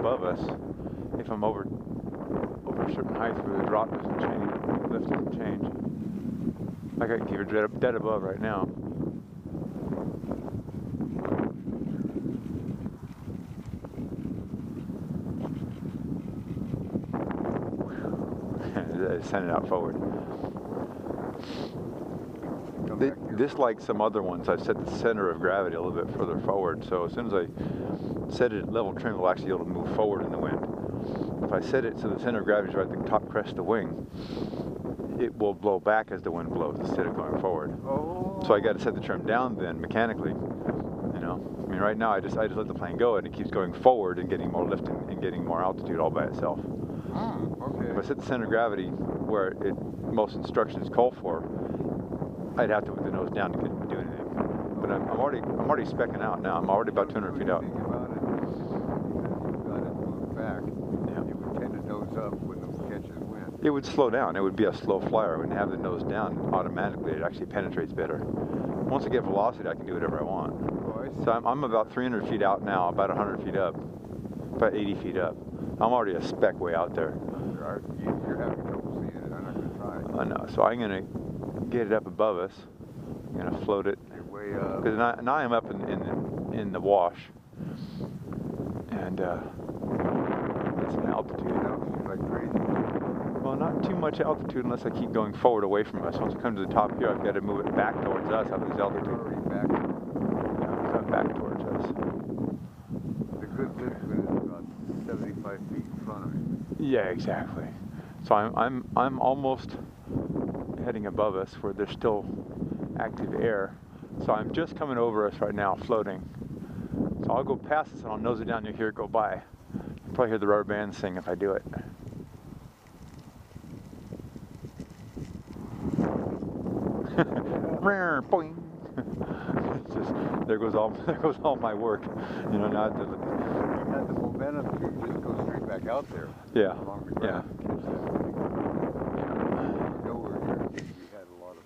above us, if I'm over a certain height where the drop doesn't change, lift doesn't change. Like I can keep it dead above right now. Send it out forward. This, like some other ones, I've set the center of gravity a little bit further forward, so as soon as I set it at level trim, it'll actually be able to move forward in the wind. If I set it so the center of gravity is right at the top crest of the wing, it will blow back as the wind blows instead of going forward. Oh. So I got to set the trim down then mechanically. You know, I mean, right now I just let the plane go and it keeps going forward and getting more lift and getting more altitude all by itself. Okay. If I set the center of gravity where most instructions call for, I'd have to put the nose down to do anything. But I'm already specking out now. I'm already about 200 feet out. Think about it. You've got it moved back. Yeah. It would tend to nose up when it catches wind. It would slow down. It would be a slow flyer. It wouldn't have the nose down automatically. It actually penetrates better. Once I get velocity, I can do whatever I want. Oh, I see. So I'm about 300 feet out now, about 100 feet up, about 80 feet up. I'm already a speck way out there. You're having trouble seeing it. I'm not going to try. I know. So I'm going to get it up above us. I'm going to float it. You're way up. Because now I'm up in the wash. And it's an altitude. Altitude like crazy. Well, not too much altitude unless I keep going forward away from us. Once I come to the top here, I've got to move it back towards us. I lose altitude. Already back. Yeah, come back towards us. The good lift is about 75 feet in front of you. Yeah, exactly. So I'm almost heading above us where there's still active air. So I'm just coming over us right now, floating. So I'll go past this and I'll nose it down. You'll hear it go by. You'll probably hear the rubber band sing if I do it. Boing. It's just, there goes all my work. You know, now You had the momentum to just go straight back out there. yeah, Along the yeah, ground. Catch that wind. Nowhere here. We had a lot of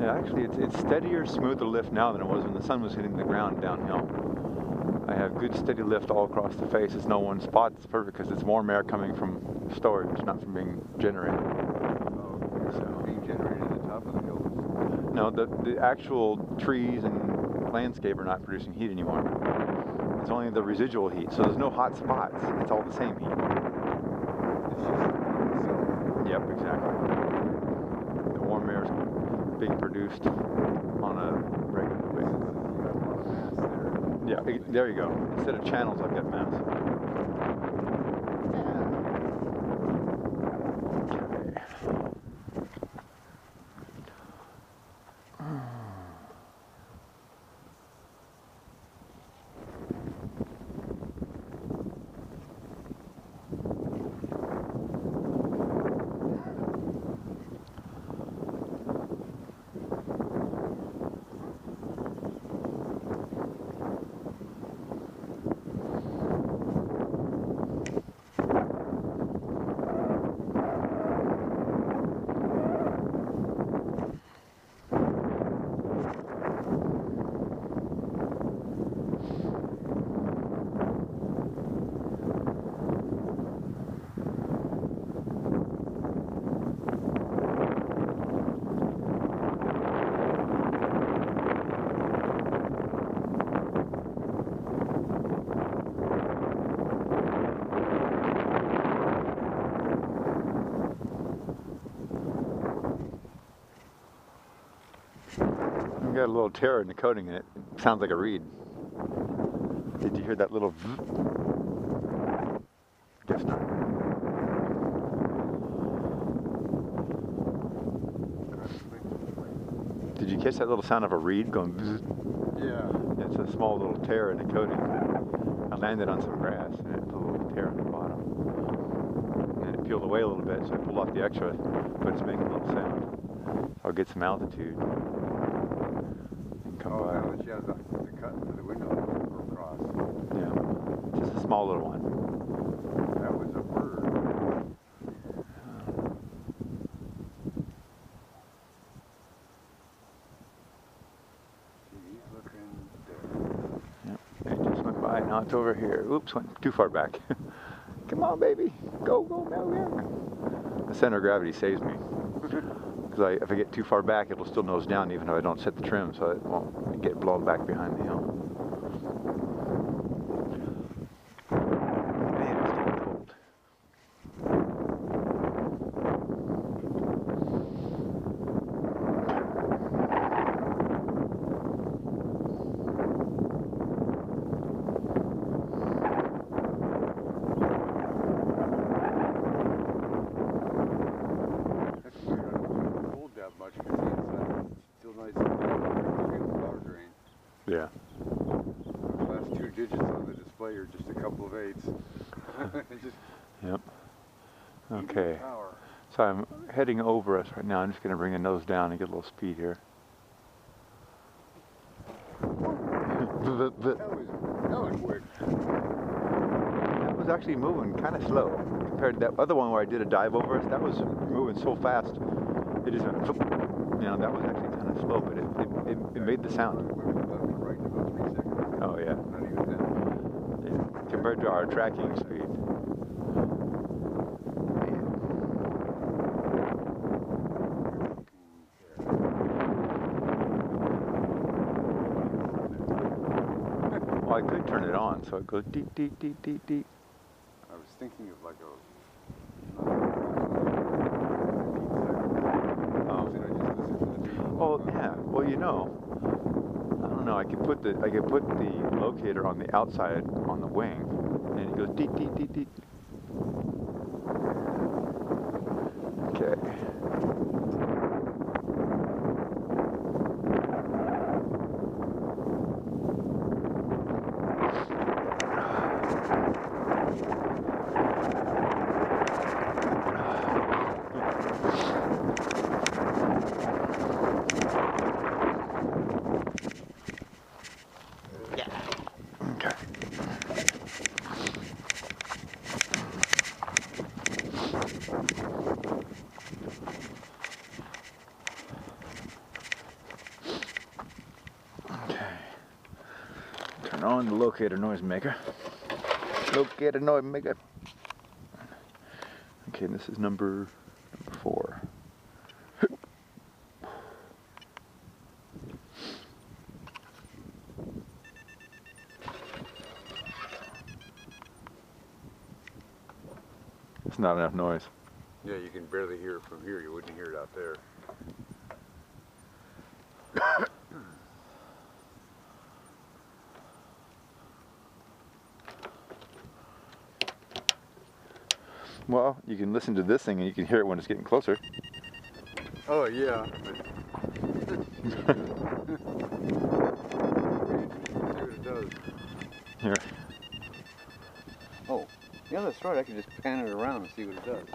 yeah. Actually, it's steadier, smoother lift now than it was when the sun was hitting the ground downhill. I have good steady lift all across the face. It's no one spot. It's perfect because it's warm air coming from storage, not from being generated. So being generated at the top of the hills. No, the actual trees and landscape are not producing heat anymore. It's only the residual heat, so there's no hot spots. It's all the same heat. It's just Yep, exactly. The warm air is being produced on a regular basis. you got a lot of mass there. Yeah, there you go. Instead of channels, I've got mass. I've got a little tear in the coating and it sounds like a reed. Did you hear that little vzz? Guess not. Did you catch that little sound of a reed going vzz? Yeah. It's a small little tear in the coating. I landed on some grass and it's a little tear on the bottom. And it peeled away a little bit, so I pulled off the extra, but it's making a little sound. I'll get some altitude. Come by. That was, yeah, the cut for the window or across. Yeah, just a small little one. That was a bird. See, he's looking now it's over here. Oops, went too far back. Come on, baby. Go, go, go, go. The center of gravity saves me. Because if I get too far back, it'll still nose down even though I don't set the trim, so it won't get blown back behind the hill. Man, it's getting cold. Much because the inside still nice and power drain. Yeah. The last two digits on the display are just a couple of eights. Just yep. Okay. Power. So I'm heading over us right now. I'm just going to bring the nose down and get a little speed here. That was quick. That was actually moving kind of slow compared to that other one where I did a dive over us. That was moving so fast. It just went, you know, that was actually kind of slow, but it made the sound. Oh yeah. Yeah. Compared to our tracking speed. Well, I could turn it on, so it goes deep, deep, deep, deep, deep. I was thinking of like a. Oh yeah. Well, you know, I don't know. I could put the locator on the outside on the wing, and it goes deep, deep, deep, deep. Okay. Turn on the locator noise maker. Locator noise maker. Okay, this is number 4. It's not enough noise. Yeah, you can barely hear it from here. You wouldn't hear it out there. Well, you can listen to this thing and you can hear it when it's getting closer. Oh yeah. See what it does. Here. Oh, yeah, that's right. I can just pan it around and see what it does.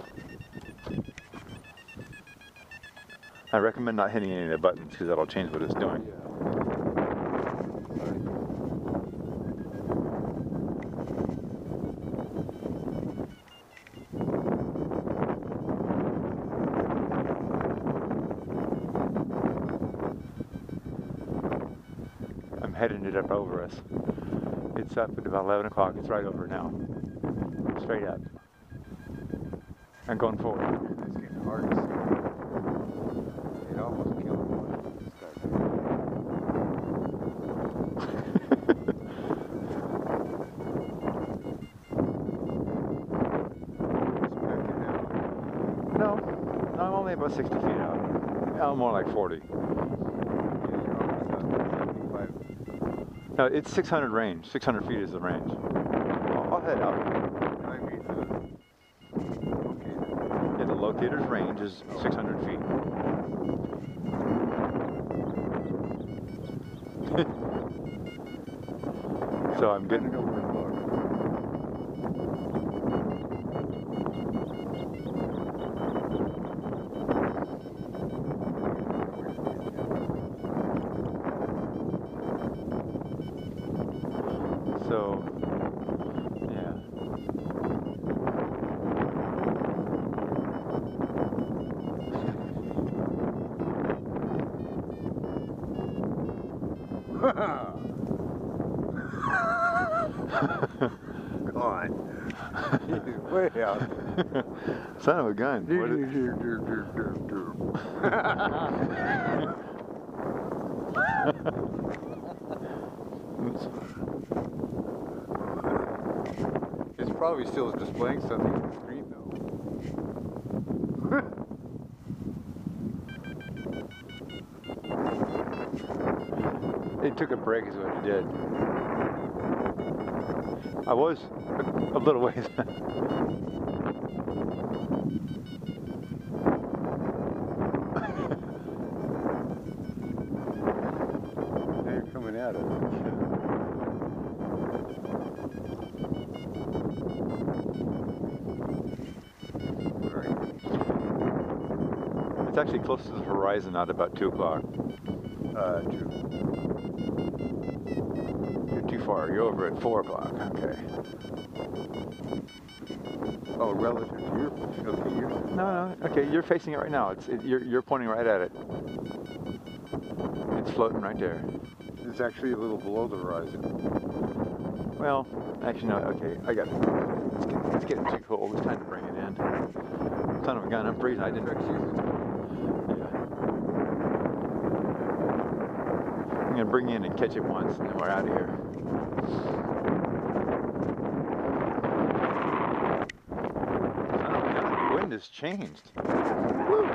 I recommend not hitting any of the buttons because that'll change what it's doing. Yeah. I'm heading it up over us. It's up at about 11 o'clock. It's right over now. Straight up. I'm going forward. It's getting hard to see. It almost killed me. This guy. No, I'm only about 60 feet out. I'm more like 40. No, it's 600 range. 600 feet is the range. I'll head out. Yeah, the locator's range is 600 feet. So I'm getting over the book. So, yeah. way out. Son of a gun. What It's probably still displaying something on the screen though. It took a break is what it did. I was a little ways. Now you're coming at it. It's actually close to the horizon at about 2 o'clock. 2. You're too far. You're over at 4 o'clock. Okay. Oh, relative to your, okay, you're, No. Okay, you're facing it right now. You're pointing right at it. It's floating right there. it's actually a little below the horizon. Well, actually no. Okay, I got it. Let's get it too cold. It's time to bring it in. Son of a gun, I'm freezing. I didn't. Yeah. I'm gonna bring you in and catch it once, and then we're out of here. Son of a gun, the wind has changed. Woo.